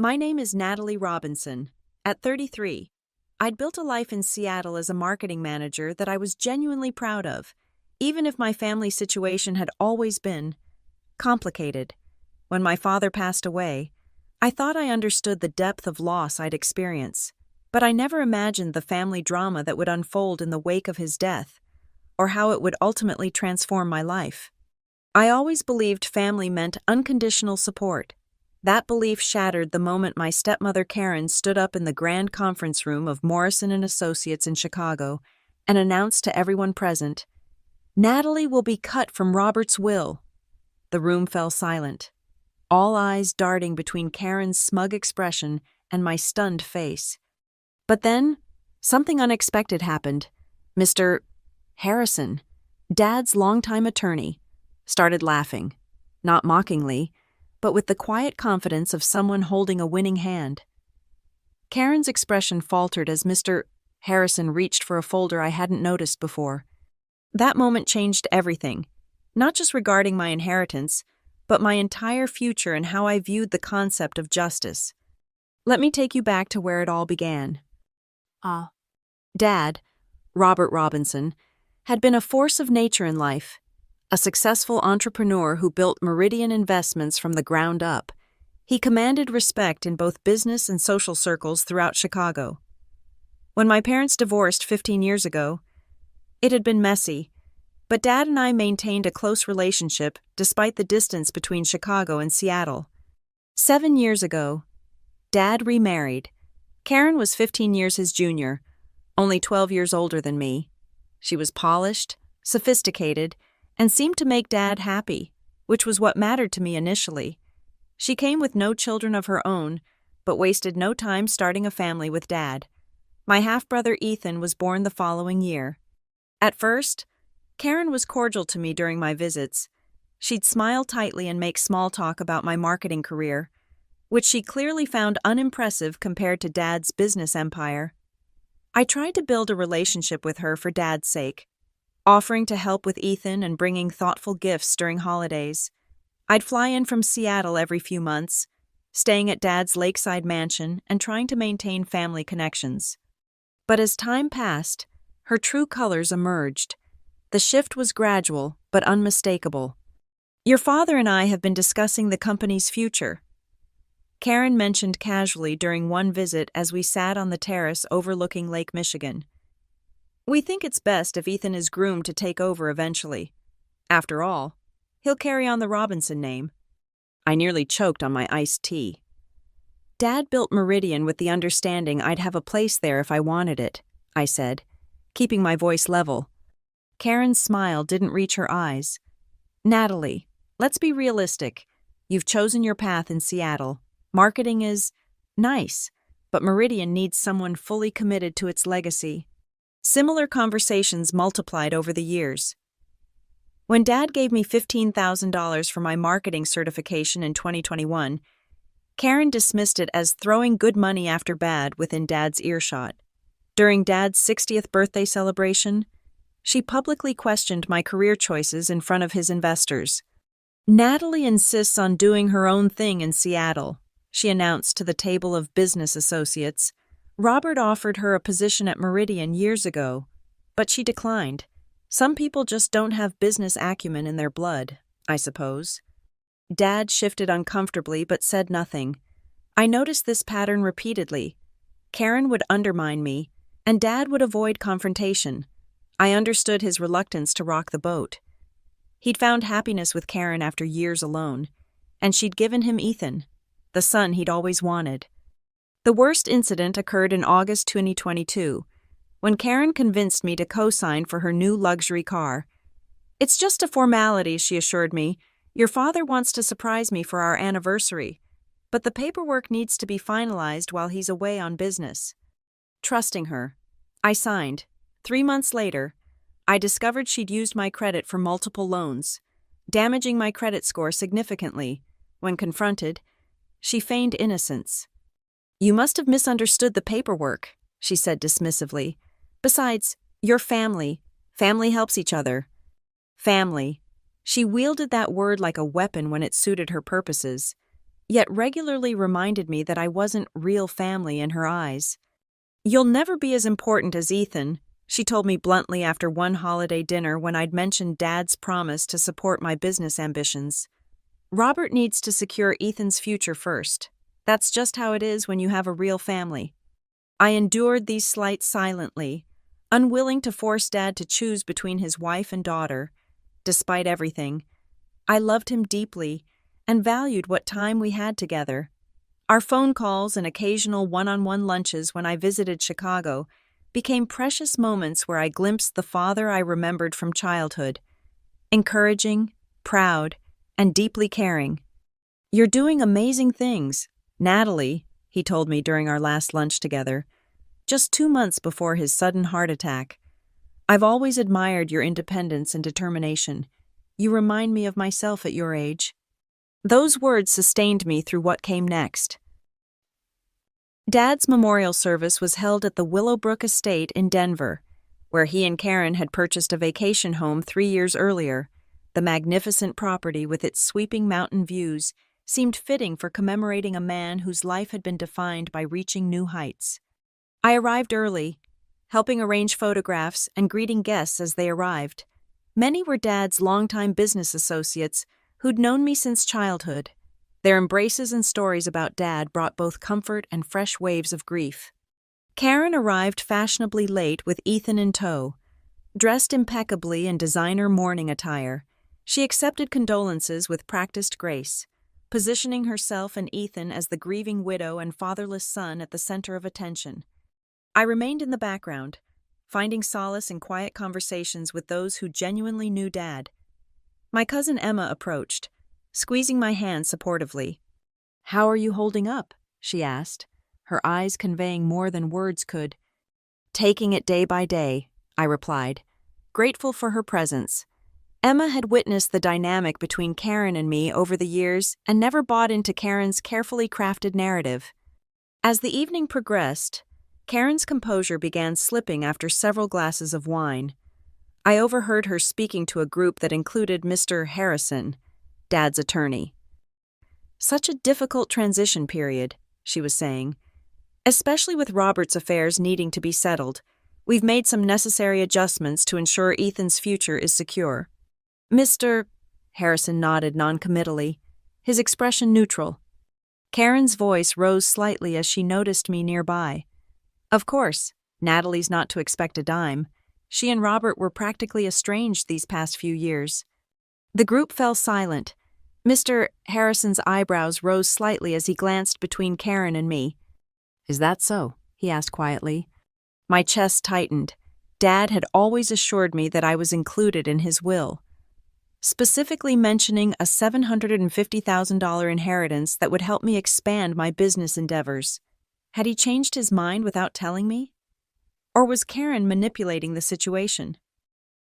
My name is Natalie Robinson. At 33, I'd built a life in Seattle as a marketing manager that I was genuinely proud of, even if my family situation had always been complicated. When my father passed away, I thought I understood the depth of loss I'd experience, but I never imagined the family drama that would unfold in the wake of his death, or how it would ultimately transform my life. I always believed family meant unconditional support. That belief shattered the moment my stepmother Karen stood up in the grand conference room of Morrison and Associates in Chicago and announced to everyone present, "Natalie will be cut from Robert's will." The room fell silent, all eyes darting between Karen's smug expression and my stunned face. But then, something unexpected happened. Mr. Harrison, Dad's longtime attorney, started laughing, not mockingly, but with the quiet confidence of someone holding a winning hand. Karen's expression faltered as Mr. Harrison reached for a folder I hadn't noticed before. That moment changed everything, not just regarding my inheritance, but my entire future and how I viewed the concept of justice. Let me take you back to where it all began. Dad, Robert Robinson, had been a force of nature in life, a successful entrepreneur who built Meridian Investments from the ground up. He commanded respect in both business and social circles throughout Chicago. When my parents divorced 15 years ago, it had been messy, but Dad and I maintained a close relationship despite the distance between Chicago and Seattle. 7 years ago, Dad remarried. Karen was 15 years his junior, only 12 years older than me. She was polished, sophisticated, and seemed to make Dad happy, which was what mattered to me initially. She came with no children of her own, but wasted no time starting a family with Dad. My half-brother Ethan was born the following year. At first, Karen was cordial to me during my visits. She'd smile tightly and make small talk about my marketing career, which she clearly found unimpressive compared to Dad's business empire. I tried to build a relationship with her for Dad's sake, offering to help with Ethan and bringing thoughtful gifts during holidays. I'd fly in from Seattle every few months, staying at Dad's lakeside mansion and trying to maintain family connections. But as time passed, her true colors emerged. The shift was gradual, but unmistakable. "Your father and I have been discussing the company's future," Karen mentioned casually during one visit as we sat on the terrace overlooking Lake Michigan. "We think it's best if Ethan is groomed to take over eventually. After all, he'll carry on the Robinson name." I nearly choked on my iced tea. "Dad built Meridian with the understanding I'd have a place there if I wanted it," I said, keeping my voice level. Karen's smile didn't reach her eyes. "Natalie, let's be realistic. You've chosen your path in Seattle. Marketing is nice, but Meridian needs someone fully committed to its legacy." Similar conversations multiplied over the years. When Dad gave me $15,000 for my marketing certification in 2021, Karen dismissed it as throwing good money after bad within Dad's earshot. During Dad's 60th birthday celebration, she publicly questioned my career choices in front of his investors. "Natalie insists on doing her own thing in Seattle," she announced to the table of business associates. "Robert offered her a position at Meridian years ago, but she declined. Some people just don't have business acumen in their blood, I suppose." Dad shifted uncomfortably but said nothing. I noticed this pattern repeatedly. Karen would undermine me, and Dad would avoid confrontation. I understood his reluctance to rock the boat. He'd found happiness with Karen after years alone, and she'd given him Ethan, the son he'd always wanted. The worst incident occurred in August 2022, when Karen convinced me to co-sign for her new luxury car. "It's just a formality," she assured me. "Your father wants to surprise me for our anniversary, but the paperwork needs to be finalized while he's away on business." Trusting her, I signed. 3 months later, I discovered she'd used my credit for multiple loans, damaging my credit score significantly. When confronted, she feigned innocence. "You must have misunderstood the paperwork," she said dismissively. "Besides, you're family. Family helps each other." Family. She wielded that word like a weapon when it suited her purposes. yet regularly reminded me that I wasn't real family in her eyes. "You'll never be as important as Ethan," she told me bluntly after one holiday dinner when I'd mentioned Dad's promise to support my business ambitions. "Robert needs to secure Ethan's future first. That's just how it is when you have a real family." I endured these slights silently, unwilling to force Dad to choose between his wife and daughter. Despite everything, I loved him deeply and valued what time we had together. Our phone calls and occasional one-on-one lunches when I visited Chicago became precious moments where I glimpsed the father I remembered from childhood. Encouraging, proud, and deeply caring. "You're doing amazing things, Natalie," he told me during our last lunch together, just 2 months before his sudden heart attack. "I've always admired your independence and determination. You remind me of myself at your age." Those words sustained me through what came next. Dad's memorial service was held at the Willowbrook Estate in Denver, where he and Karen had purchased a vacation home 3 years earlier. The magnificent property with its sweeping mountain views seemed fitting for commemorating a man whose life had been defined by reaching new heights. I arrived early, helping arrange photographs and greeting guests as they arrived. Many were Dad's longtime business associates who'd known me since childhood. Their embraces and stories about Dad brought both comfort and fresh waves of grief. Karen arrived fashionably late with Ethan in tow. Dressed impeccably in designer mourning attire, she accepted condolences with practiced grace, positioning herself and Ethan as the grieving widow and fatherless son at the center of attention. I remained in the background, finding solace in quiet conversations with those who genuinely knew Dad. My cousin Emma approached, squeezing my hand supportively. "How are you holding up?" she asked, her eyes conveying more than words could. "Taking it day by day," I replied, grateful for her presence. Emma had witnessed the dynamic between Karen and me over the years and never bought into Karen's carefully crafted narrative. As the evening progressed, Karen's composure began slipping after several glasses of wine. I overheard her speaking to a group that included Mr. Harrison, Dad's attorney. "Such a difficult transition period," she was saying. "Especially with Robert's affairs needing to be settled. We've made some necessary adjustments to ensure Ethan's future is secure." "Mr. Harrison nodded noncommittally, his expression neutral. Karen's voice rose slightly as she noticed me nearby. "Of course, Natalie's not to expect a dime. She and Robert were practically estranged these past few years." The group fell silent. Mr. Harrison's eyebrows rose slightly as he glanced between Karen and me. "Is that so?" he asked quietly. My chest tightened. Dad had always assured me that I was included in his will, specifically mentioning a $750,000 inheritance that would help me expand my business endeavors. Had he changed his mind without telling me? Or was Karen manipulating the situation?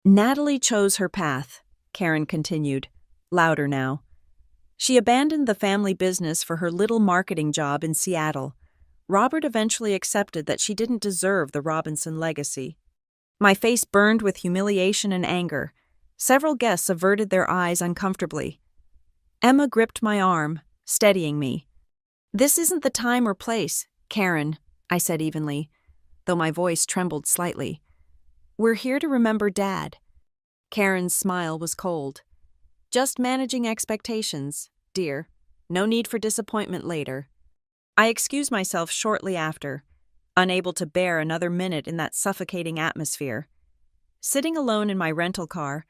"Natalie chose her path," Karen continued, louder now. "She abandoned the family business for her little marketing job in Seattle. Robert eventually accepted that she didn't deserve the Robinson legacy." My face burned with humiliation and anger. Several guests averted their eyes uncomfortably. Emma gripped my arm, steadying me. "This isn't the time or place, Karen," I said evenly, though my voice trembled slightly. "We're here to remember Dad." Karen's smile was cold. "Just managing expectations, dear. No need for disappointment later." I excused myself shortly after, unable to bear another minute in that suffocating atmosphere. Sitting alone in my rental car,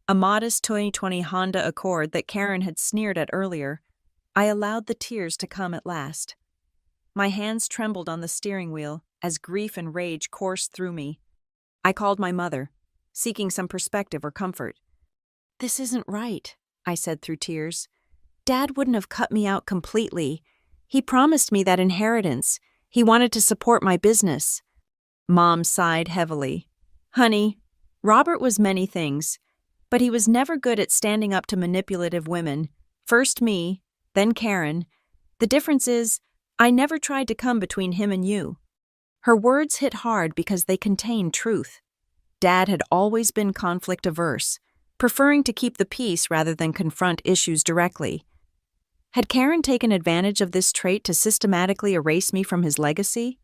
a modest 2020 Honda Accord that Karen had sneered at earlier, I allowed the tears to come at last. My hands trembled on the steering wheel as grief and rage coursed through me. I called my mother, seeking some perspective or comfort. "This isn't right," I said through tears. "Dad wouldn't have cut me out completely. He promised me that inheritance. He wanted to support my business." Mom sighed heavily. "Honey, Robert was many things, but he was never good at standing up to manipulative women. First me, then Karen. The difference is, I never tried to come between him and you." Her words hit hard because they contained truth. Dad had always been conflict-averse, preferring to keep the peace rather than confront issues directly. Had Karen taken advantage of this trait to systematically erase me from his legacy?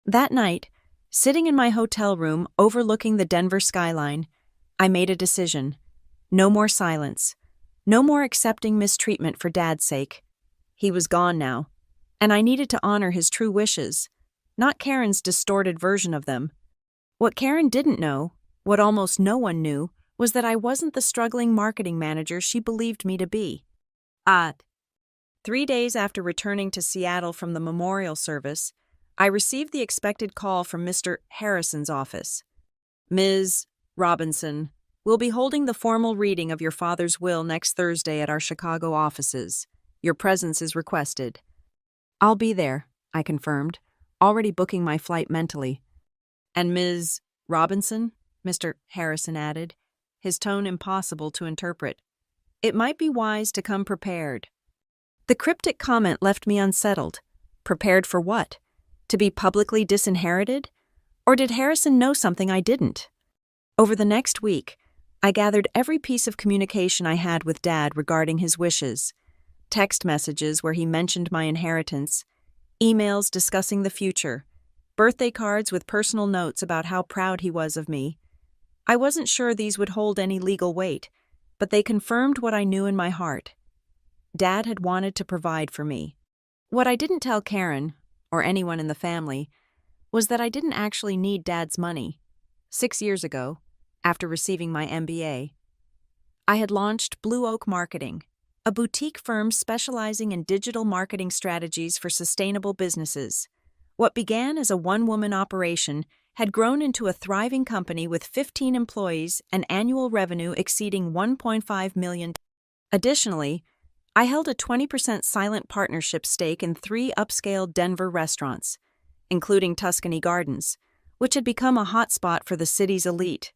That night, sitting in my hotel room overlooking the Denver skyline, I made a decision. No more silence. No more accepting mistreatment for Dad's sake. He was gone now, and I needed to honor his true wishes, not Karen's distorted version of them. What Karen didn't know, what almost no one knew, was that I wasn't the struggling marketing manager she believed me to be. 3 days after returning to Seattle from the memorial service, I received the expected call from Mr. Harrison's office. Ms. Robinson, we'll be holding the formal reading of your father's will next Thursday at our Chicago offices. Your presence is requested. I'll be there, I confirmed, already booking my flight mentally. And Ms. Robinson? Mr. Harrison added, his tone impossible to interpret. It might be wise to come prepared. The cryptic comment left me unsettled. Prepared for what? To be publicly disinherited? Or did Harrison know something I didn't? Over the next week, I gathered every piece of communication I had with Dad regarding his wishes. Text messages where he mentioned my inheritance, emails discussing the future, birthday cards with personal notes about how proud he was of me. I wasn't sure these would hold any legal weight, but they confirmed what I knew in my heart. Dad had wanted to provide for me. What I didn't tell Karen, or anyone in the family, was that I didn't actually need Dad's money. 6 years ago, after receiving my MBA, I had launched Blue Oak Marketing, a boutique firm specializing in digital marketing strategies for sustainable businesses. What began as a one-woman operation had grown into a thriving company with 15 employees and annual revenue exceeding $1.5 million. Additionally, I held a 20% silent partnership stake in 3 upscale Denver restaurants, including Tuscany Gardens, which had become a hotspot for the city's elite.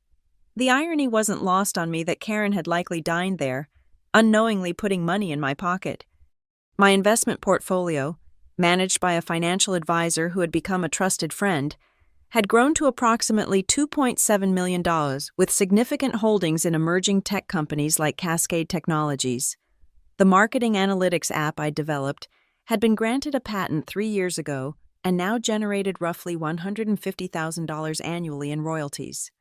The irony wasn't lost on me that Karen had likely dined there, unknowingly putting money in my pocket. My investment portfolio, managed by a financial advisor who had become a trusted friend, had grown to approximately $2.7 million, with significant holdings in emerging tech companies like Cascade Technologies. The marketing analytics app I developed had been granted a patent 3 years ago and now generated roughly $150,000 annually in royalties.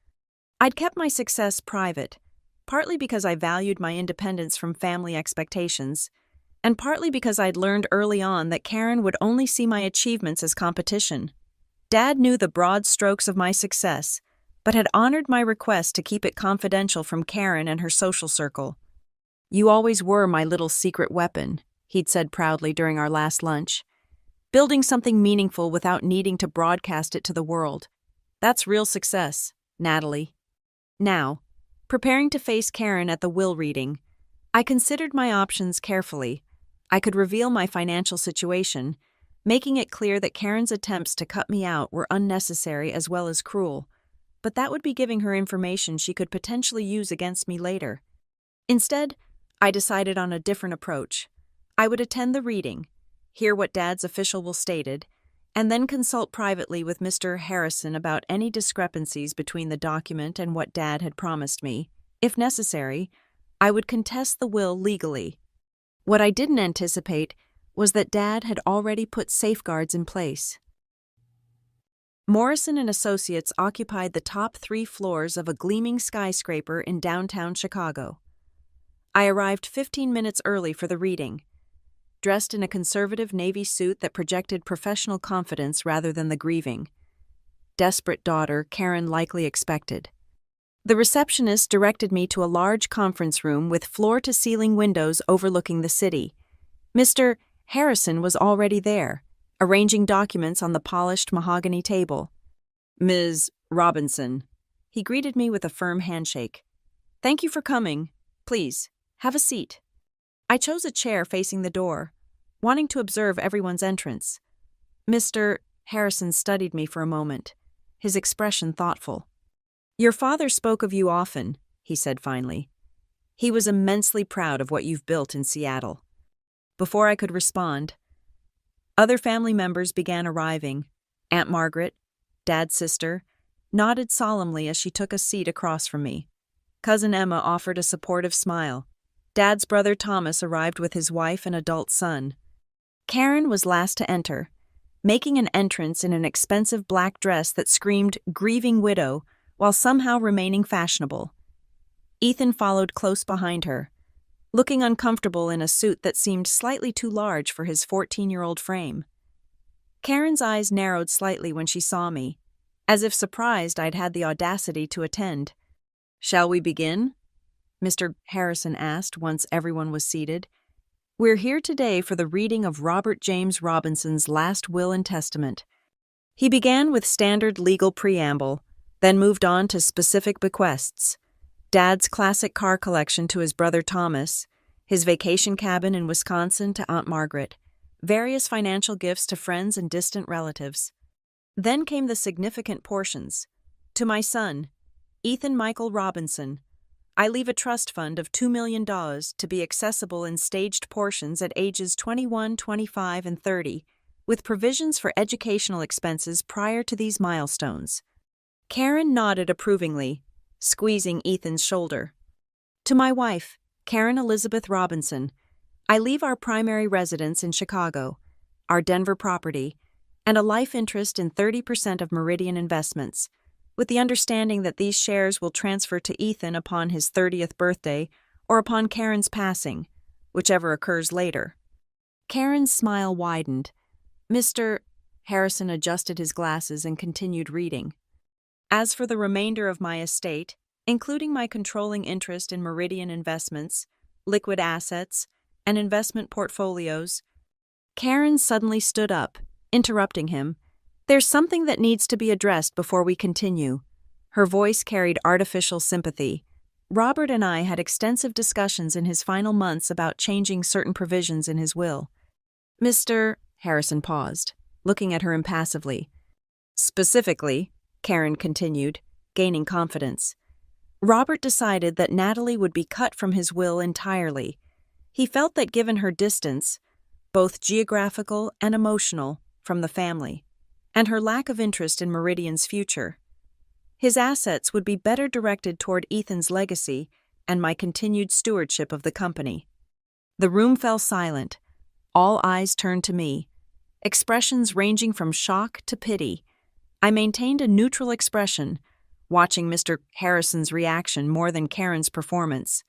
I'd kept my success private, partly because I valued my independence from family expectations, and partly because I'd learned early on that Karen would only see my achievements as competition. Dad knew the broad strokes of my success, but had honored my request to keep it confidential from Karen and her social circle. "You always were my little secret weapon," he'd said proudly during our last lunch. "Building something meaningful without needing to broadcast it to the world. That's real success, Natalie." Now, preparing to face Karen at the will reading, I considered my options carefully. I could reveal my financial situation, making it clear that Karen's attempts to cut me out were unnecessary as well as cruel, but that would be giving her information she could potentially use against me later. Instead, I decided on a different approach. I would attend the reading, hear what Dad's official will stated, and then consult privately with Mr. Harrison about any discrepancies between the document and what Dad had promised me. If necessary, I would contest the will legally. What I didn't anticipate was that Dad had already put safeguards in place. Morrison and Associates occupied the top 3 floors of a gleaming skyscraper in downtown Chicago. I arrived 15 minutes early for the reading, dressed in a conservative navy suit that projected professional confidence rather than the grieving, desperate daughter Karen likely expected. The receptionist directed me to a large conference room with floor-to-ceiling windows overlooking the city. Mr. Harrison was already there, arranging documents on the polished mahogany table. "Ms. Robinson," he greeted me with a firm handshake. "Thank you for coming. Please, have a seat." I chose a chair facing the door, wanting to observe everyone's entrance. Mr. Harrison studied me for a moment, his expression thoughtful. "Your father spoke of you often," he said finally. "He was immensely proud of what you've built in Seattle." Before I could respond, other family members began arriving. Aunt Margaret, Dad's sister, nodded solemnly as she took a seat across from me. Cousin Emma offered a supportive smile. Dad's brother Thomas arrived with his wife and adult son. Karen was last to enter, making an entrance in an expensive black dress that screamed grieving widow while somehow remaining fashionable. Ethan followed close behind her, looking uncomfortable in a suit that seemed slightly too large for his 14-year-old frame. Karen's eyes narrowed slightly when she saw me, as if surprised I'd had the audacity to attend. "Shall we begin?" Mr. Harrison asked once everyone was seated. "We're here today for the reading of Robert James Robinson's last will and testament." He began with standard legal preamble, then moved on to specific bequests. Dad's classic car collection to his brother Thomas, his vacation cabin in Wisconsin to Aunt Margaret, various financial gifts to friends and distant relatives. Then came the significant portions. "To my son, Ethan Michael Robinson, I leave a trust fund of $2 million to be accessible in staged portions at ages 21, 25, and 30, with provisions for educational expenses prior to these milestones." Karen nodded approvingly, squeezing Ethan's shoulder. "To my wife, Karen Elizabeth Robinson, I leave our primary residence in Chicago, our Denver property, and a life interest in 30% of Meridian Investments, with the understanding that these shares will transfer to Ethan upon his 30th birthday or upon Karen's passing, whichever occurs later." Karen's smile widened. Mr. Harrison adjusted his glasses and continued reading. "As for the remainder of my estate, including my controlling interest in Meridian Investments, liquid assets, and investment portfolios." Karen suddenly stood up, interrupting him. "There's something that needs to be addressed before we continue." Her voice carried artificial sympathy. "Robert and I had extensive discussions in his final months about changing certain provisions in his will." Mr. Harrison paused, looking at her impassively. "Specifically," Karen continued, gaining confidence, "Robert decided that Natalie would be cut from his will entirely. He felt that given her distance, both geographical and emotional, from the family, and her lack of interest in Meridian's future, his assets would be better directed toward Ethan's legacy and my continued stewardship of the company." The room fell silent. All eyes turned to me, expressions ranging from shock to pity. I maintained a neutral expression, watching Mr. Harrison's reaction more than Karen's performance.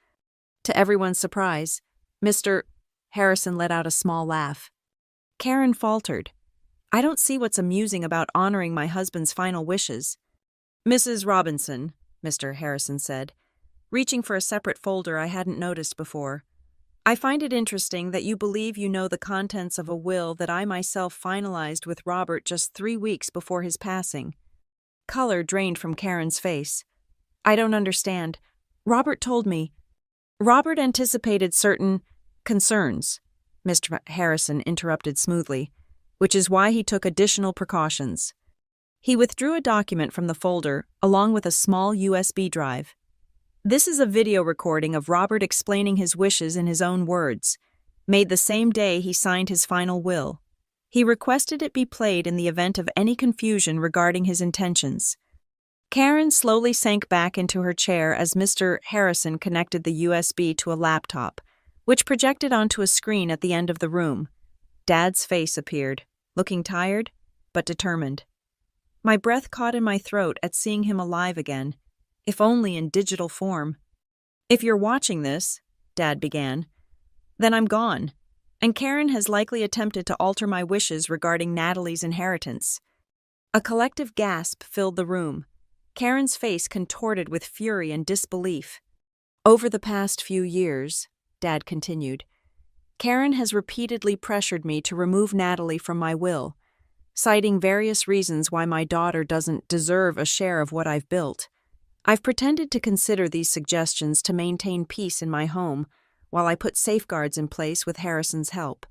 To everyone's surprise, Mr. Harrison let out a small laugh. Karen faltered. "I don't see what's amusing about honoring my husband's final wishes." "Mrs. Robinson," Mr. Harrison said, reaching for a separate folder I hadn't noticed before, "I find it interesting that you believe you know the contents of a will that I myself finalized with Robert just 3 weeks before his passing." Color drained from Karen's face. "I don't understand. Robert told me." "Robert anticipated certain concerns," Mr. Harrison interrupted smoothly, "which is why he took additional precautions." He withdrew a document from the folder, along with a small USB drive. "This is a video recording of Robert explaining his wishes in his own words, made the same day he signed his final will. He requested it be played in the event of any confusion regarding his intentions." Karen slowly sank back into her chair as Mr. Harrison connected the USB to a laptop, which projected onto a screen at the end of the room. Dad's face appeared, looking tired, but determined. My breath caught in my throat at seeing him alive again, if only in digital form. "If you're watching this," Dad began, "then I'm gone, and Karen has likely attempted to alter my wishes regarding Natalie's inheritance." A collective gasp filled the room. Karen's face contorted with fury and disbelief. "Over the past few years," Dad continued, "Karen has repeatedly pressured me to remove Natalie from my will, citing various reasons why my daughter doesn't deserve a share of what I've built. I've pretended to consider these suggestions to maintain peace in my home while I put safeguards in place with Harrison's help."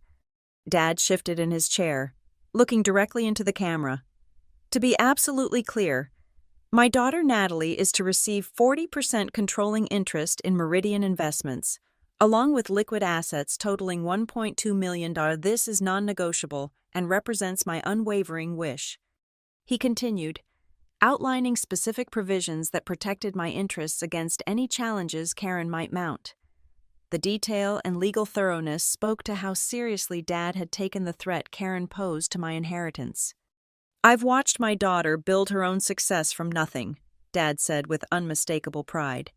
Dad shifted in his chair, looking directly into the camera. "To be absolutely clear, my daughter Natalie is to receive 40% controlling interest in Meridian Investments, along with liquid assets totaling $1.2 million. This is non-negotiable and represents my unwavering wish." He continued, outlining specific provisions that protected my interests against any challenges Karen might mount. The detail and legal thoroughness spoke to how seriously Dad had taken the threat Karen posed to my inheritance. "I've watched my daughter build her own success from nothing," Dad said with unmistakable pride.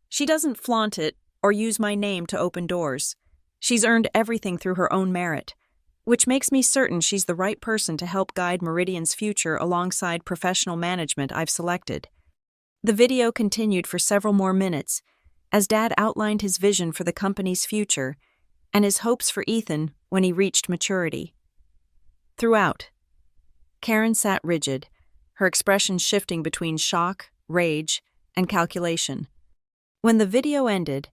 "She doesn't flaunt it or use my name to open doors. She's earned everything through her own merit, which makes me certain she's the right person to help guide Meridian's future alongside professional management I've selected." The video continued for several more minutes as Dad outlined his vision for the company's future and his hopes for Ethan when he reached maturity. Throughout, Karen sat rigid, her expression shifting between shock, rage, and calculation. When the video ended,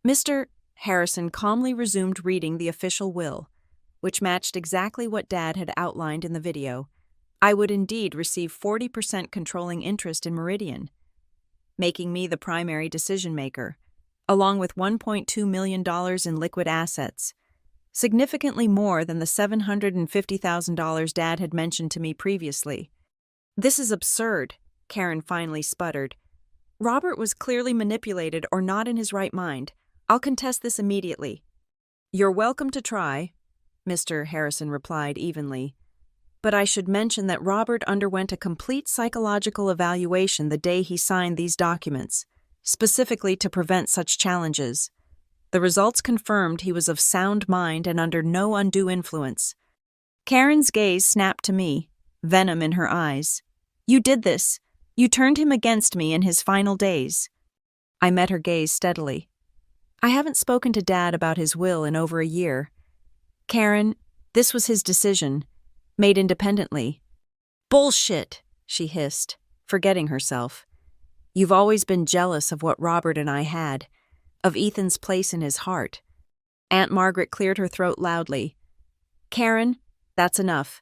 Mr. Harrison calmly resumed reading the official will, which matched exactly what Dad had outlined in the video. I would indeed receive 40% controlling interest in Meridian, making me the primary decision-maker, along with $1.2 million in liquid assets, significantly more than the $750,000 Dad had mentioned to me previously. "This is absurd," Karen finally sputtered. "Robert was clearly manipulated or not in his right mind. I'll contest this immediately." "You're welcome to try," Mr. Harrison replied evenly. "But I should mention that Robert underwent a complete psychological evaluation the day he signed these documents, specifically to prevent such challenges. The results confirmed he was of sound mind and under no undue influence." Karen's gaze snapped to me, venom in her eyes. "You did this. You turned him against me in his final days." I met her gaze steadily. "I haven't spoken to Dad about his will in over a year. Karen, this was his decision, made independently." "Bullshit," she hissed, forgetting herself. "You've always been jealous of what Robert and I had, of Ethan's place in his heart." Aunt Margaret cleared her throat loudly. "Karen, that's enough.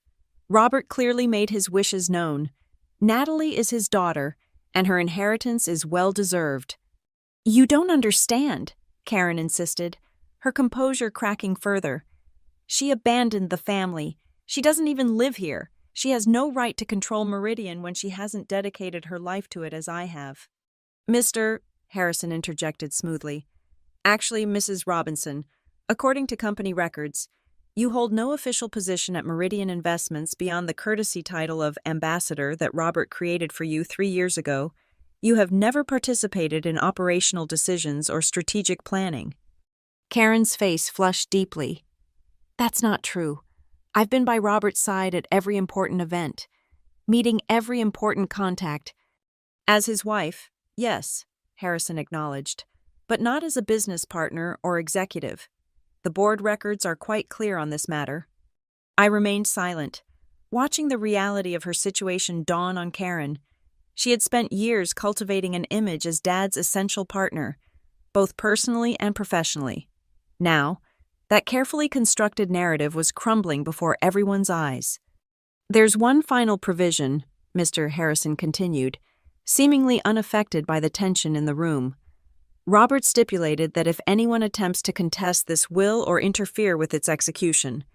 Robert clearly made his wishes known. Natalie is his daughter, and her inheritance is well-deserved." "You don't understand," Karen insisted, her composure cracking further. "She abandoned the family. She doesn't even live here. She has no right to control Meridian when she hasn't dedicated her life to it as I have." "Mr. Harrison interjected smoothly. "Actually, Mrs. Robinson, according to company records, you hold no official position at Meridian Investments beyond the courtesy title of ambassador that Robert created for you 3 years ago. You have never participated in operational decisions or strategic planning." Karen's face flushed deeply. "That's not true. I've been by Robert's side at every important event, meeting every important contact." "As his wife, yes," Harrison acknowledged, "but not as a business partner or executive. The board records are quite clear on this matter." I remained silent, watching the reality of her situation dawn on Karen. She had spent years cultivating an image as Dad's essential partner, both personally and professionally. Now, that carefully constructed narrative was crumbling before everyone's eyes. "There's one final provision," Mr. Harrison continued, seemingly unaffected by the tension in the room. "Robert stipulated that if anyone attempts to contest this will or interfere with its execution,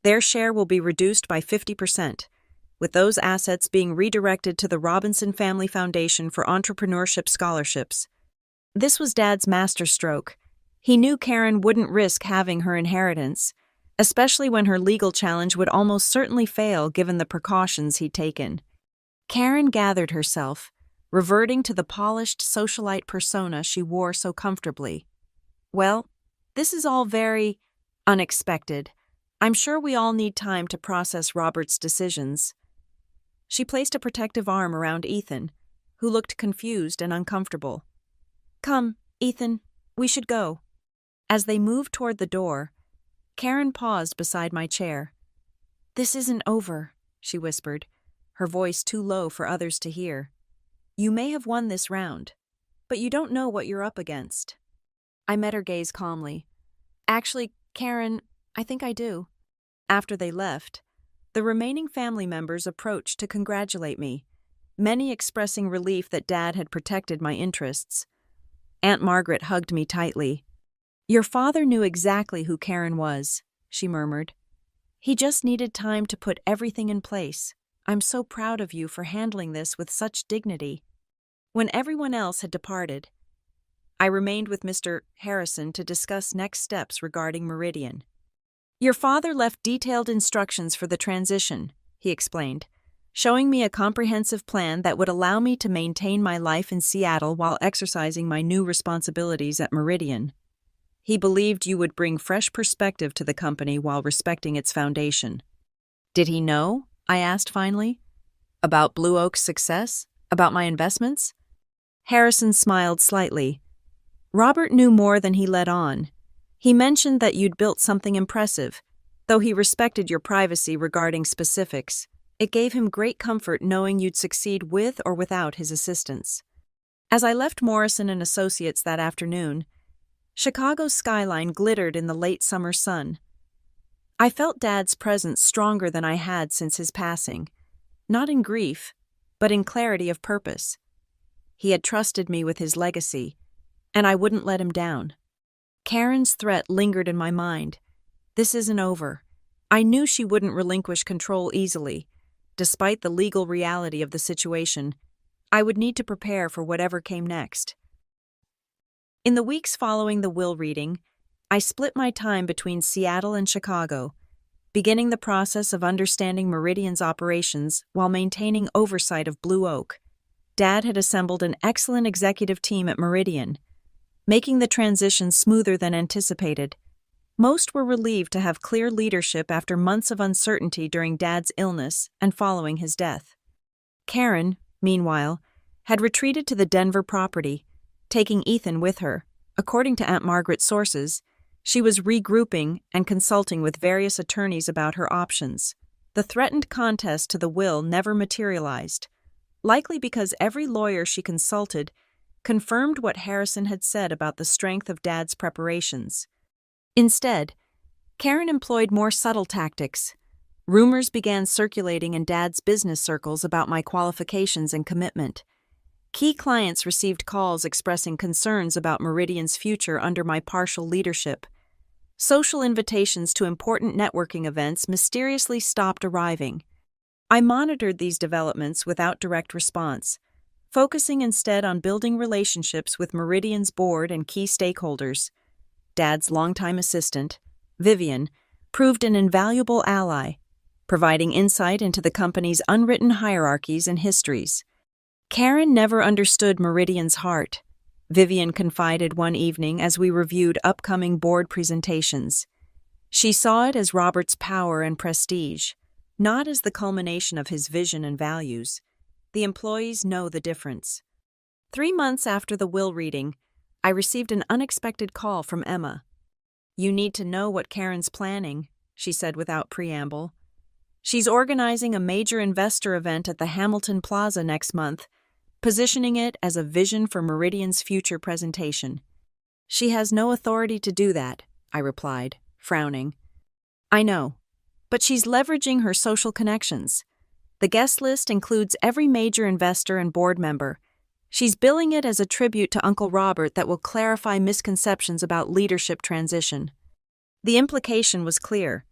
their share will be reduced by 50%, with those assets being redirected to the Robinson Family Foundation for Entrepreneurship Scholarships." This was Dad's masterstroke. He knew Karen wouldn't risk having her inheritance, especially when her legal challenge would almost certainly fail given the precautions he'd taken. Karen gathered herself, reverting to the polished socialite persona she wore so comfortably. "Well, this is all very unexpected. I'm sure we all need time to process Robert's decisions." She placed a protective arm around Ethan, who looked confused and uncomfortable. "Come, Ethan, we should go." As they moved toward the door, Karen paused beside my chair. "This isn't over," she whispered, her voice too low for others to hear. "You may have won this round, but you don't know what you're up against." I met her gaze calmly. "Actually, Karen, I think I do." After they left, the remaining family members approached to congratulate me, many expressing relief that Dad had protected my interests. Aunt Margaret hugged me tightly. "Your father knew exactly who Karen was," she murmured. "He just needed time to put everything in place. I'm so proud of you for handling this with such dignity." When everyone else had departed, I remained with Mr. Harrison to discuss next steps regarding Meridian. Your father left detailed instructions for the transition, he explained, showing me a comprehensive plan that would allow me to maintain my life in Seattle while exercising my new responsibilities at Meridian. He believed you would bring fresh perspective to the company while respecting its foundation. Did he know? I asked finally. About Blue Oak's success? About my investments? Harrison smiled slightly. Robert knew more than he let on. He mentioned that you'd built something impressive. Though he respected your privacy regarding specifics, it gave him great comfort knowing you'd succeed with or without his assistance. As I left Morrison and Associates that afternoon, Chicago's skyline glittered in the late summer sun. I felt Dad's presence stronger than I had since his passing, not in grief, but in clarity of purpose. He had trusted me with his legacy, and I wouldn't let him down. Karen's threat lingered in my mind. This isn't over. I knew she wouldn't relinquish control easily. Despite the legal reality of the situation, I would need to prepare for whatever came next. In the weeks following the will reading, I split my time between Seattle and Chicago, beginning the process of understanding Meridian's operations while maintaining oversight of Blue Oak. Dad had assembled an excellent executive team at Meridian, making the transition smoother than anticipated. Most were relieved to have clear leadership after months of uncertainty during Dad's illness and following his death. Karen, meanwhile, had retreated to the Denver property, taking Ethan with her. According to Aunt Margaret's sources, she was regrouping and consulting with various attorneys about her options. The threatened contest to the will never materialized, likely because every lawyer she consulted confirmed what Harrison had said about the strength of Dad's preparations. Instead, Karen employed more subtle tactics. Rumors began circulating in Dad's business circles about my qualifications and commitment. Key clients received calls expressing concerns about Meridian's future under my partial leadership. Social invitations to important networking events mysteriously stopped arriving. I monitored these developments without direct response, focusing instead on building relationships with Meridian's board and key stakeholders. Dad's longtime assistant, Vivian, proved an invaluable ally, providing insight into the company's unwritten hierarchies and histories. Karen never understood Meridian's heart, Vivian confided one evening as we reviewed upcoming board presentations. She saw it as Robert's power and prestige, not as the culmination of his vision and values. The employees know the difference. 3 months after the will reading, I received an unexpected call from Emma. You need to know what Karen's planning, she said without preamble. She's organizing a major investor event at the Hamilton Plaza next month, positioning it as a vision for Meridian's future presentation. She has no authority to do that, I replied, frowning. I know, but she's leveraging her social connections. The guest list includes every major investor and board member. She's billing it as a tribute to Uncle Robert that will clarify misconceptions about leadership transition. The implication was clear.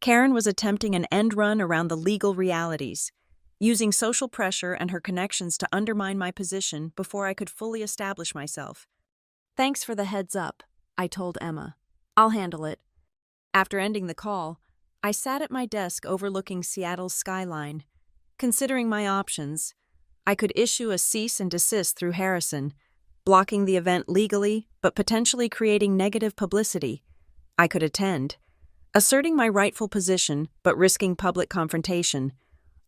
Karen was attempting an end run around the legal realities, using social pressure and her connections to undermine my position before I could fully establish myself. Thanks for the heads up, I told Emma. I'll handle it. After ending the call, I sat at my desk overlooking Seattle's skyline. Considering my options, I could issue a cease and desist through Harrison, blocking the event legally but potentially creating negative publicity. I could attend, asserting my rightful position but risking public confrontation,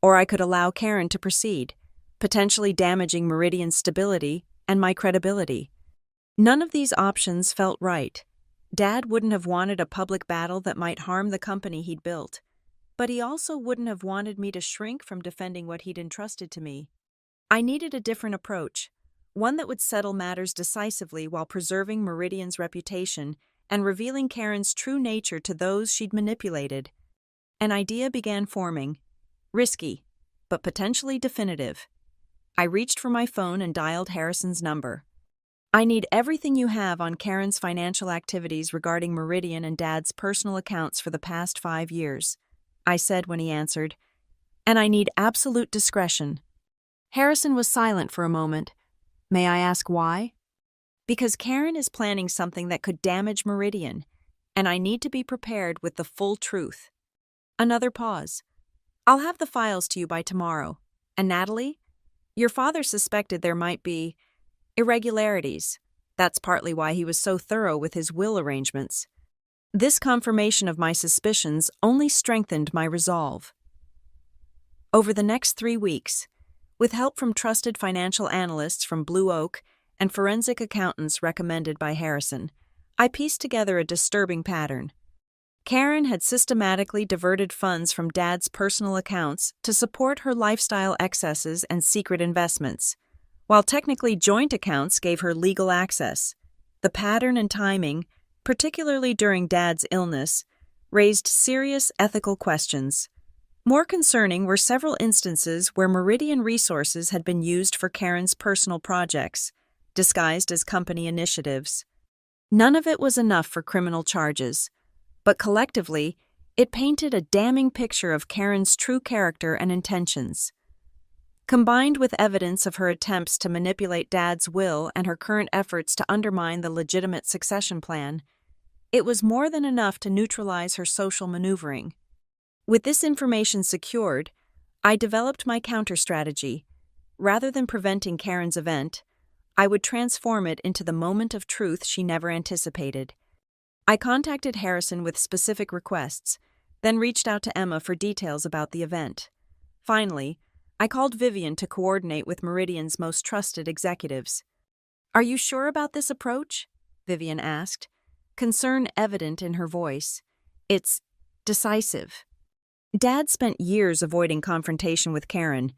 or I could allow Karen to proceed, potentially damaging Meridian's stability and my credibility. None of these options felt right. Dad wouldn't have wanted a public battle that might harm the company he'd built, but he also wouldn't have wanted me to shrink from defending what he'd entrusted to me. I needed a different approach, one that would settle matters decisively while preserving Meridian's reputation and revealing Karen's true nature to those she'd manipulated. An idea began forming. Risky, but potentially definitive. I reached for my phone and dialed Harrison's number. I need everything you have on Karen's financial activities regarding Meridian and Dad's personal accounts for the past 5 years, I said when he answered, and I need absolute discretion. Harrison was silent for a moment. May I ask why? Because Karen is planning something that could damage Meridian, and I need to be prepared with the full truth. Another pause. I'll have the files to you by tomorrow. And Natalie? Your father suspected there might be irregularities. That's partly why he was so thorough with his will arrangements. This confirmation of my suspicions only strengthened my resolve. Over the next 3 weeks, with help from trusted financial analysts from Blue Oak and forensic accountants recommended by Harrison, I pieced together a disturbing pattern. Karen had systematically diverted funds from Dad's personal accounts to support her lifestyle excesses and secret investments, while technically joint accounts gave her legal access. The pattern and timing, particularly during Dad's illness, raised serious ethical questions. More concerning were several instances where Meridian resources had been used for Karen's personal projects, disguised as company initiatives. None of it was enough for criminal charges, but collectively, it painted a damning picture of Karen's true character and intentions. Combined with evidence of her attempts to manipulate Dad's will and her current efforts to undermine the legitimate succession plan, it was more than enough to neutralize her social maneuvering. With this information secured, I developed my counter-strategy. Rather than preventing Karen's event, I would transform it into the moment of truth she never anticipated. I contacted Harrison with specific requests, then reached out to Emma for details about the event. Finally, I called Vivian to coordinate with Meridian's most trusted executives. "Are you sure about this approach?" Vivian asked, concern evident in her voice. "It's decisive." Dad spent years avoiding confrontation with Karen,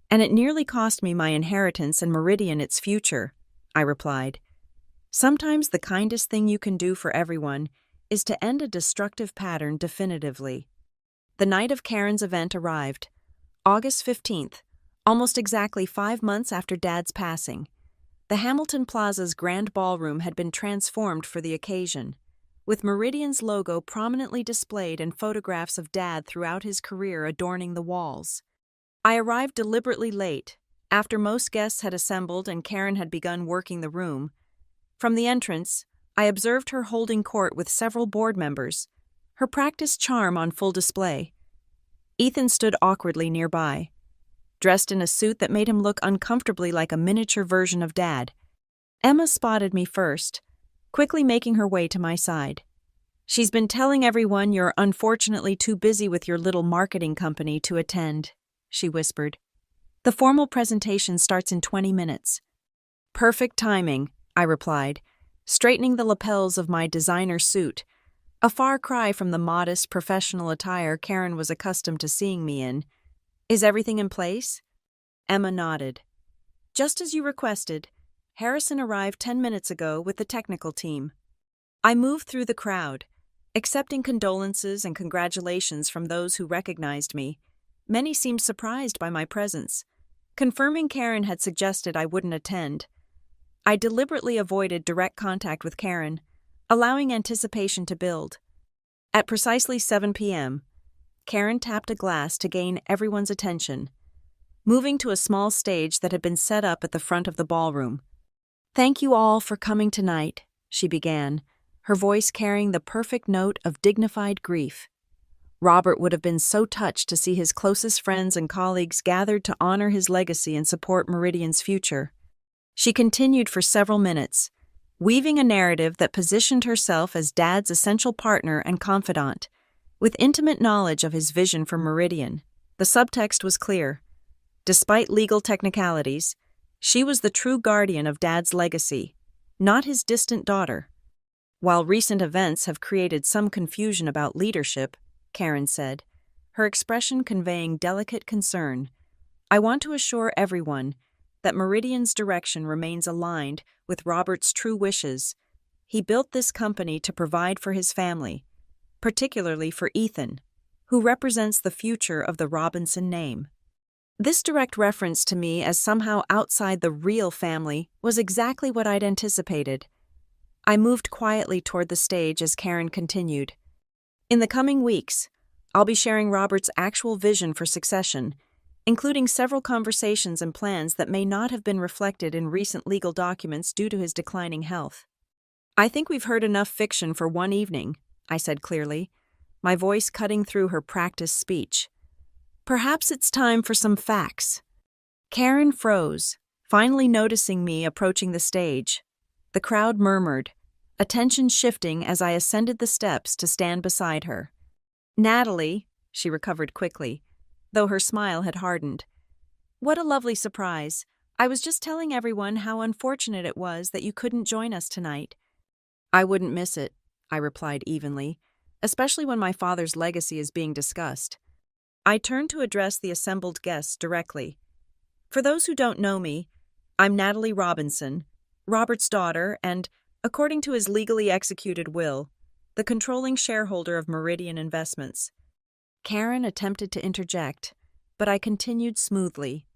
and it nearly cost me my inheritance and Meridian its future, I replied. Sometimes the kindest thing you can do for everyone is to end a destructive pattern definitively. The night of Karen's event arrived, August 15th, almost exactly 5 months after Dad's passing. The Hamilton Plaza's grand ballroom had been transformed for the occasion, with Meridian's logo prominently displayed and photographs of Dad throughout his career adorning the walls. I arrived deliberately late, after most guests had assembled and Karen had begun working the room. From the entrance, I observed her holding court with several board members, her practiced charm on full display. Ethan stood awkwardly nearby, dressed in a suit that made him look uncomfortably like a miniature version of Dad. Emma spotted me first, quickly making her way to my side. "She's been telling everyone you're unfortunately too busy with your little marketing company to attend," she whispered. "The formal presentation starts in 20 minutes. "Perfect timing," I replied, straightening the lapels of my designer suit, a far cry from the modest professional attire Karen was accustomed to seeing me in. "Is everything in place?" Emma nodded. "Just as you requested, Harrison arrived 10 minutes ago with the technical team." I moved through the crowd, accepting condolences and congratulations from those who recognized me. Many seemed surprised by my presence, confirming Karen had suggested I wouldn't attend. I deliberately avoided direct contact with Karen, allowing anticipation to build. At precisely 7 p.m., Karen tapped a glass to gain everyone's attention, moving to a small stage that had been set up at the front of the ballroom. "Thank you all for coming tonight," she began, her voice carrying the perfect note of dignified grief. Robert would have been so touched to see his closest friends and colleagues gathered to honor his legacy and support Meridian's future. She continued for several minutes, weaving a narrative that positioned herself as Dad's essential partner and confidant, with intimate knowledge of his vision for Meridian. The subtext was clear. Despite legal technicalities, she was the true guardian of Dad's legacy, not his distant daughter. "While recent events have created some confusion about leadership," Karen said, her expression conveying delicate concern, "I want to assure everyone that Meridian's direction remains aligned with Robert's true wishes. He built this company to provide for his family, particularly for Ethan, who represents the future of the Robinson name." This direct reference to me as somehow outside the real family was exactly what I'd anticipated. I moved quietly toward the stage as Karen continued. "In the coming weeks, I'll be sharing Robert's actual vision for succession, including several conversations and plans that may not have been reflected in recent legal documents due to his declining health. "I think we've heard enough fiction for one evening," I said clearly, my voice cutting through her practiced speech. "Perhaps it's time for some facts." Karen froze, finally noticing me approaching the stage. The crowd murmured, attention shifting as I ascended the steps to stand beside her. "Natalie," she recovered quickly, though her smile had hardened. "What a lovely surprise. I was just telling everyone how unfortunate it was that you couldn't join us tonight." "I wouldn't miss it," I replied evenly, "especially when my father's legacy is being discussed." I turned to address the assembled guests directly. "For those who don't know me, I'm Natalie Robinson, Robert's daughter and, according to his legally executed will, the controlling shareholder of Meridian Investments." Karen attempted to interject, but I continued smoothly.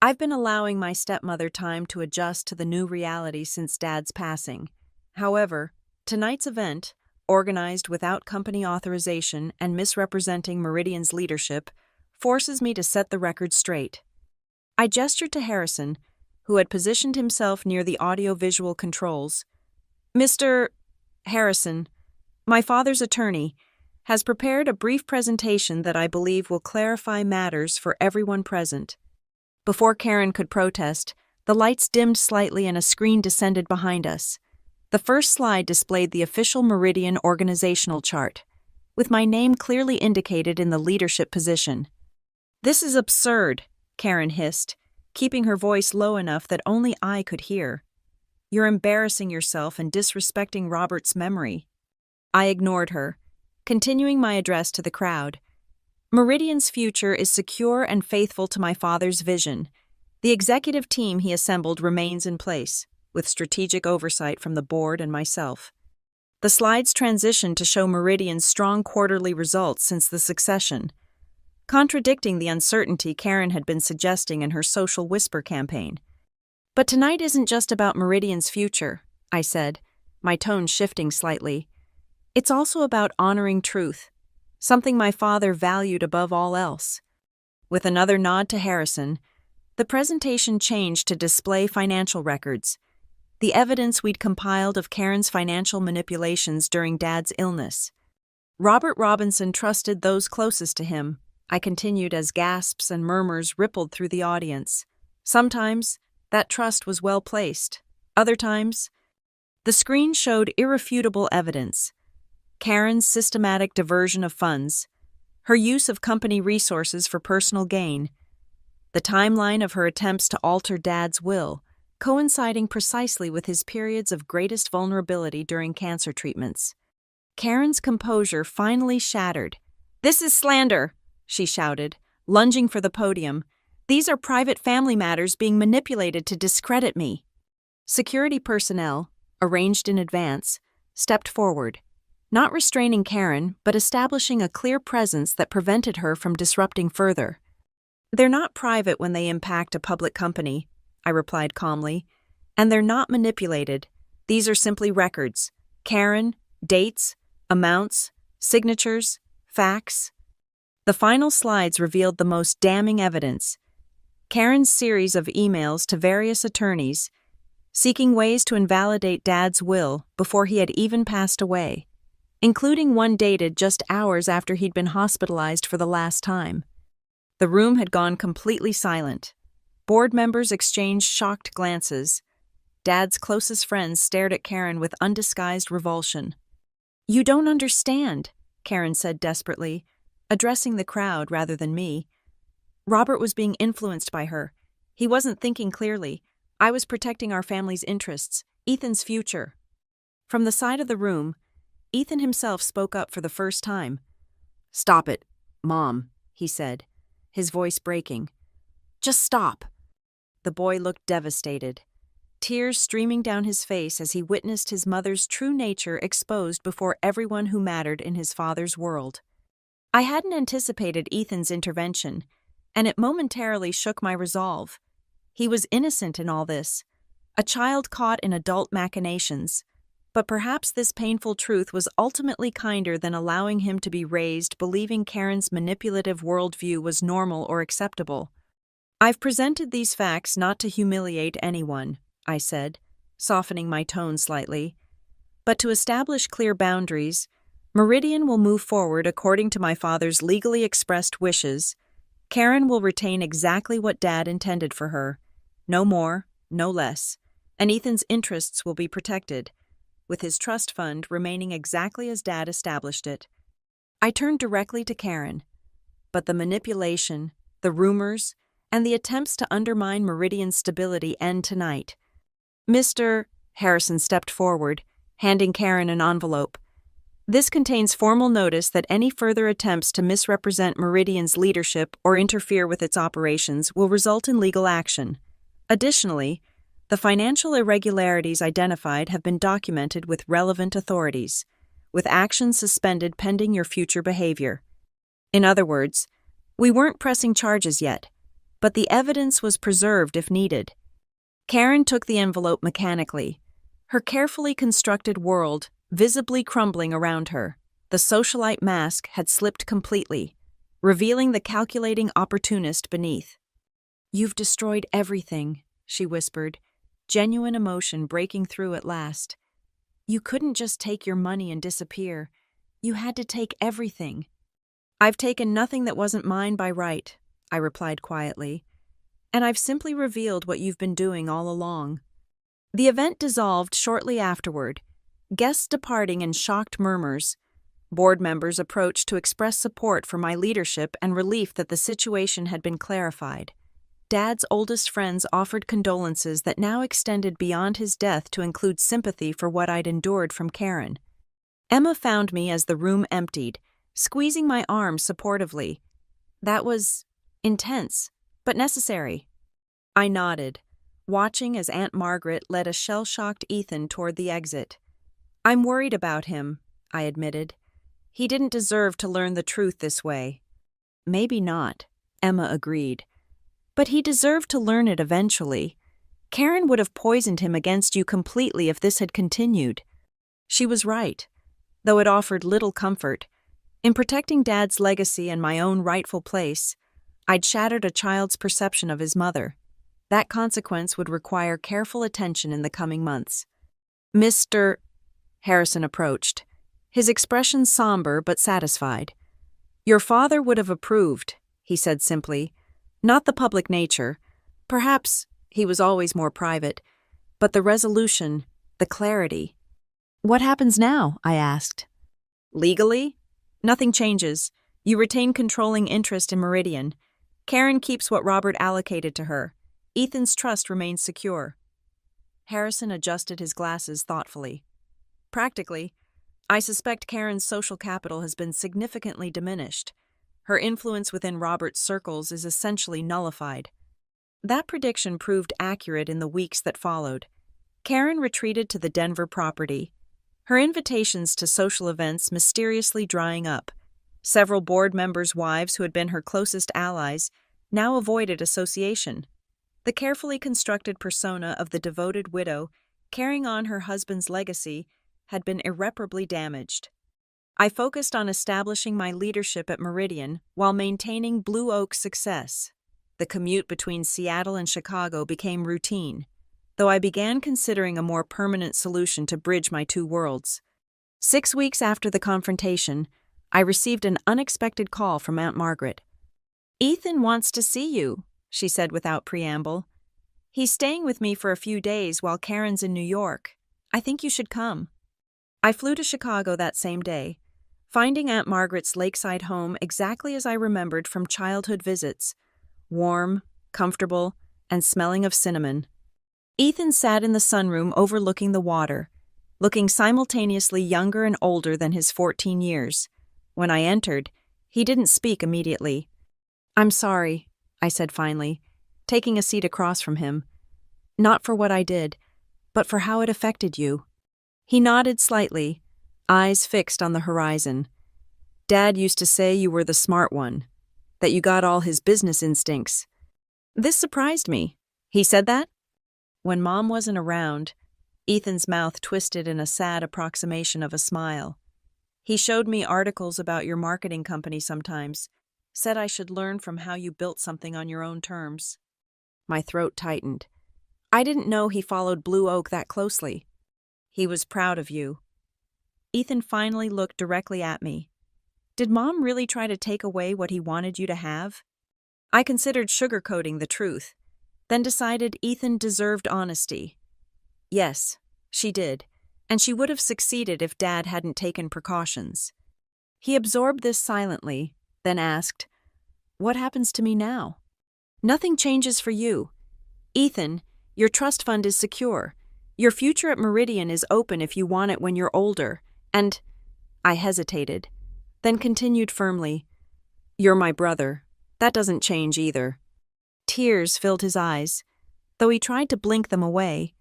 "I've been allowing my stepmother time to adjust to the new reality since Dad's passing. However, tonight's event, organized without company authorization and misrepresenting Meridian's leadership, forces me to set the record straight." I gestured to Harrison, who had positioned himself near the audio-visual controls. "Mr. Harrison, my father's attorney, has prepared a brief presentation that I believe will clarify matters for everyone present." Before Karen could protest, the lights dimmed slightly and a screen descended behind us. The first slide displayed the official Meridian organizational chart, with my name clearly indicated in the leadership position. "This is absurd," Karen hissed, keeping her voice low enough that only I could hear. "You're embarrassing yourself and disrespecting Robert's memory." I ignored her, continuing my address to the crowd. "Meridian's future is secure and faithful to my father's vision. The executive team he assembled remains in place, with strategic oversight from the board and myself." The slides transitioned to show Meridian's strong quarterly results since the succession, contradicting the uncertainty Karen had been suggesting in her social whisper campaign. "But tonight isn't just about Meridian's future," I said, my tone shifting slightly. "It's also about honoring truth, something my father valued above all else." With another nod to Harrison, the presentation changed to display financial records, the evidence we'd compiled of Karen's financial manipulations during Dad's illness. "Robert Robinson trusted those closest to him," I continued as gasps and murmurs rippled through the audience. "Sometimes, that trust was well placed. Other times..." The screen showed irrefutable evidence. Karen's systematic diversion of funds, her use of company resources for personal gain, the timeline of her attempts to alter Dad's will, coinciding precisely with his periods of greatest vulnerability during cancer treatments. Karen's composure finally shattered. "This is slander," she shouted, lunging for the podium. "These are private family matters being manipulated to discredit me." Security personnel, arranged in advance, stepped forward, not restraining Karen, but establishing a clear presence that prevented her from disrupting further. "They're not private when they impact a public company," I replied calmly, "and they're not manipulated. These are simply records. Karen, dates, amounts, signatures, facts." The final slides revealed the most damning evidence. Karen's series of emails to various attorneys, seeking ways to invalidate Dad's will before he had even passed away, including one dated just hours after he'd been hospitalized for the last time. The room had gone completely silent. Board members exchanged shocked glances. Dad's closest friends stared at Karen with undisguised revulsion. "You don't understand," Karen said desperately, addressing the crowd rather than me. "Robert was being influenced by her. He wasn't thinking clearly. I was protecting our family's interests, Ethan's future." From the side of the room, Ethan himself spoke up for the first time. "Stop it, Mom," he said, his voice breaking. "Just stop." The boy looked devastated, tears streaming down his face as he witnessed his mother's true nature exposed before everyone who mattered in his father's world. I hadn't anticipated Ethan's intervention, and it momentarily shook my resolve. He was innocent in all this, a child caught in adult machinations, But perhaps this painful truth was ultimately kinder than allowing him to be raised believing Karen's manipulative worldview was normal or acceptable. "I've presented these facts not to humiliate anyone," I said, softening my tone slightly, "but to establish clear boundaries. Meridian will move forward according to my father's legally expressed wishes. Karen will retain exactly what Dad intended for her. No more, no less. And Ethan's interests will be protected, with his trust fund remaining exactly as Dad established it." I turned directly to Karen. But the manipulation, the rumors, and the attempts to undermine Meridian's stability end tonight. "Mr. Harrison stepped forward, handing Karen an envelope. "This contains formal notice that any further attempts to misrepresent Meridian's leadership or interfere with its operations will result in legal action. Additionally, the financial irregularities identified have been documented with relevant authorities, with action suspended pending your future behavior." In other words, we weren't pressing charges yet, but the evidence was preserved if needed. Karen took the envelope mechanically, her carefully constructed world visibly crumbling around her. The socialite mask had slipped completely, revealing the calculating opportunist beneath. "You've destroyed everything," she whispered, genuine emotion breaking through at last. "You couldn't just take your money and disappear. You had to take everything." "I've taken nothing that wasn't mine by right," I replied quietly, "and I've simply revealed what you've been doing all along." The event dissolved shortly afterward, guests departing in shocked murmurs. Board members approached to express support for my leadership and relief that the situation had been clarified. Dad's oldest friends offered condolences that now extended beyond his death to include sympathy for what I'd endured from Karen. Emma found me as the room emptied, squeezing my arm supportively. That was intense, but necessary. I nodded, watching as Aunt Margaret led a shell-shocked Ethan toward the exit. "I'm worried about him," I admitted. "He didn't deserve to learn the truth this way." "Maybe not," Emma agreed. "But he deserved to learn it eventually. Karen would have poisoned him against you completely if this had continued." She was right, though it offered little comfort. In protecting Dad's legacy and my own rightful place, I'd shattered a child's perception of his mother. That consequence would require careful attention in the coming months. "Mr. Harrison approached, his expression somber but satisfied. "Your father would have approved," he said simply. "Not the public nature. Perhaps he was always more private, but the resolution, the clarity." "What happens now?" I asked. "Legally? Nothing changes. You retain controlling interest in Meridian. Karen keeps what Robert allocated to her. Ethan's trust remains secure." Harrison adjusted his glasses thoughtfully. "Practically, I suspect Karen's social capital has been significantly diminished. Her influence within Robert's circles is essentially nullified." That prediction proved accurate in the weeks that followed. Karen retreated to the Denver property, her invitations to social events mysteriously drying up. Several board members' wives who had been her closest allies now avoided association. The carefully constructed persona of the devoted widow, carrying on her husband's legacy, had been irreparably damaged. I focused on establishing my leadership at Meridian while maintaining Blue Oak's success. The commute between Seattle and Chicago became routine, though I began considering a more permanent solution to bridge my two worlds. 6 weeks after the confrontation, I received an unexpected call from Aunt Margaret. "Ethan wants to see you," she said without preamble. "He's staying with me for a few days while Karen's in New York. I think you should come." I flew to Chicago that same day, finding Aunt Margaret's lakeside home exactly as I remembered from childhood visits, warm, comfortable, and smelling of cinnamon. Ethan sat in the sunroom overlooking the water, looking simultaneously younger and older than his 14 years. When I entered, he didn't speak immediately. "I'm sorry," I said finally, taking a seat across from him. "Not for what I did, but for how it affected you." He nodded slightly, eyes fixed on the horizon. "Dad used to say you were the smart one, that you got all his business instincts." This surprised me. "He said that?" "When Mom wasn't around, Ethan's mouth twisted in a sad approximation of a smile. He showed me articles about your marketing company sometimes, said I should learn from how you built something on your own terms. My throat tightened. I didn't know he followed Blue Oak that closely. He was proud of you. Ethan finally looked directly at me. Did Mom really try to take away what he wanted you to have? I considered sugarcoating the truth, then decided Ethan deserved honesty. Yes, she did, and she would have succeeded if Dad hadn't taken precautions. He absorbed this silently, then asked, "What happens to me now?" "Nothing changes for you. Ethan, your trust fund is secure. Your future at Meridian is open if you want it when you're older, and—" I hesitated, then continued firmly, "You're my brother. That doesn't change either." Tears filled his eyes, though he tried to blink them away.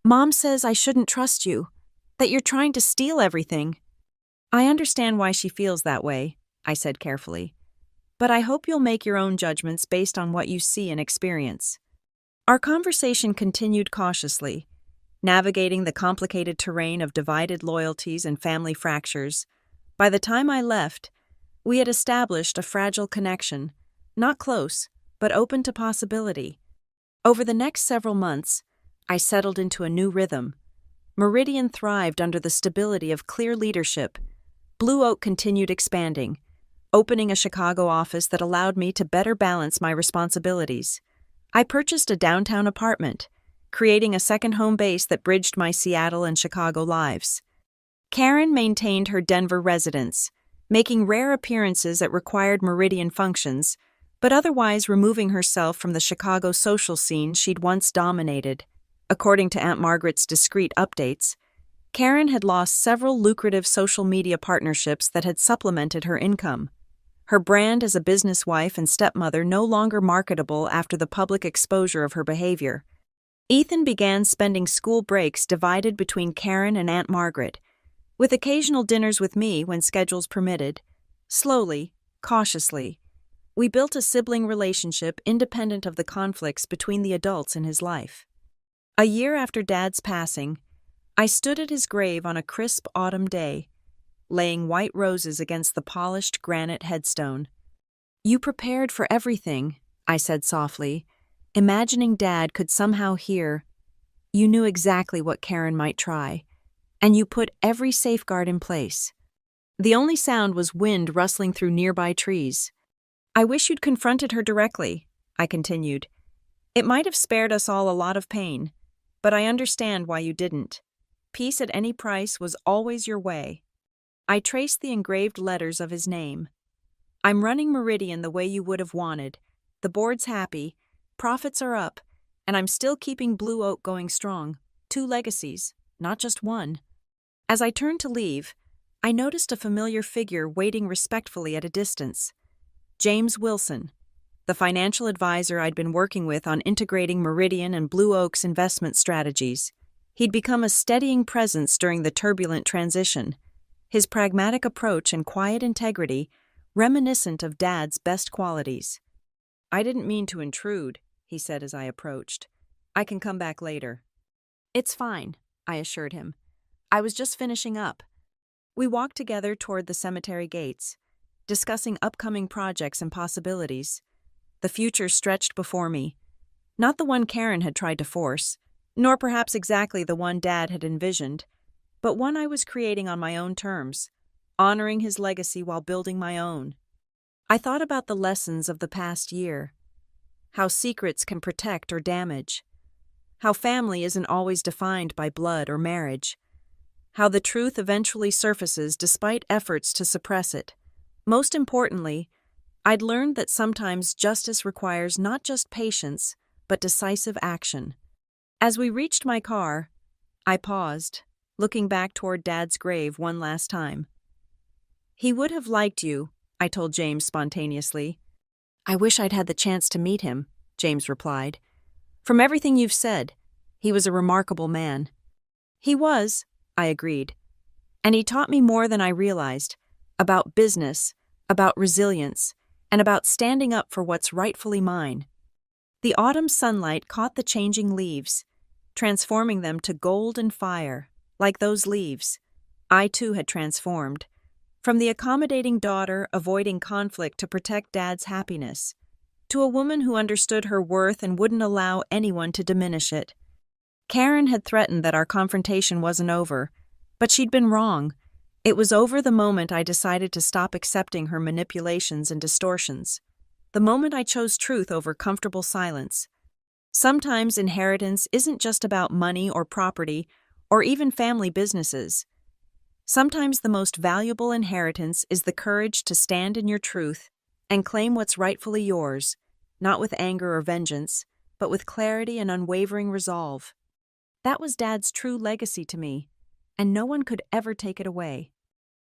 "Mom says I shouldn't trust you, that you're trying to steal everything." "I understand why she feels that way," I said carefully, "but I hope you'll make your own judgments based on what you see and experience." Our conversation continued cautiously, navigating the complicated terrain of divided loyalties and family fractures. By the time I left, we had established a fragile connection, not close, but open to possibility. Over the next several months, I settled into a new rhythm. Meridian thrived under the stability of clear leadership. Blue Oak continued expanding, opening a Chicago office that allowed me to better balance my responsibilities. I purchased a downtown apartment, creating a second home base that bridged my Seattle and Chicago lives. Karen maintained her Denver residence, making rare appearances at required Meridian functions, but otherwise removing herself from the Chicago social scene she'd once dominated. According to Aunt Margaret's discreet updates, Karen had lost several lucrative social media partnerships that had supplemented her income. Her brand as a businesswife and stepmother no longer marketable after the public exposure of her behavior. Ethan began spending school breaks divided between Karen and Aunt Margaret, with occasional dinners with me when schedules permitted. Slowly, cautiously, we built a sibling relationship independent of the conflicts between the adults in his life. A year after Dad's passing, I stood at his grave on a crisp autumn day, laying white roses against the polished granite headstone. "You prepared for everything," I said softly, imagining Dad could somehow hear. "You knew exactly what Karen might try, and you put every safeguard in place." The only sound was wind rustling through nearby trees. "I wish you'd confronted her directly," I continued. "It might have spared us all a lot of pain, but I understand why you didn't. Peace at any price was always your way." I traced the engraved letters of his name. "I'm running Meridian the way you would have wanted. The board's happy, profits are up, and I'm still keeping Blue Oak going strong. 2 legacies, not just one." As I turned to leave, I noticed a familiar figure waiting respectfully at a distance. James Wilson, the financial advisor I'd been working with on integrating Meridian and Blue Oak's investment strategies. He'd become a steadying presence during the turbulent transition, his pragmatic approach and quiet integrity reminiscent of Dad's best qualities. "I didn't mean to intrude," he said as I approached. "I can come back later." "It's fine," I assured him. "I was just finishing up." We walked together toward the cemetery gates, discussing upcoming projects and possibilities. The future stretched before me, not the one Karen had tried to force, nor perhaps exactly the one Dad had envisioned, but one I was creating on my own terms, honoring his legacy while building my own. I thought about the lessons of the past year, how secrets can protect or damage, how family isn't always defined by blood or marriage, how the truth eventually surfaces despite efforts to suppress it. Most importantly, I'd learned that sometimes justice requires not just patience, but decisive action. As we reached my car, I paused, looking back toward Dad's grave one last time. "He would have liked you," I told James spontaneously. "I wish I'd had the chance to meet him," James replied. "From everything you've said, he was a remarkable man." "He was," I agreed. "And he taught me more than I realized, about business, about resilience, and about standing up for what's rightfully mine." The autumn sunlight caught the changing leaves, transforming them to gold and fire, like those leaves. I too had transformed. From the accommodating daughter avoiding conflict to protect Dad's happiness, to a woman who understood her worth and wouldn't allow anyone to diminish it. Karen had threatened that our confrontation wasn't over, but she'd been wrong. It was over the moment I decided to stop accepting her manipulations and distortions. The moment I chose truth over comfortable silence. Sometimes inheritance isn't just about money or property, or even family businesses. Sometimes the most valuable inheritance is the courage to stand in your truth and claim what's rightfully yours, not with anger or vengeance, but with clarity and unwavering resolve. That was Dad's true legacy to me, and no one could ever take it away.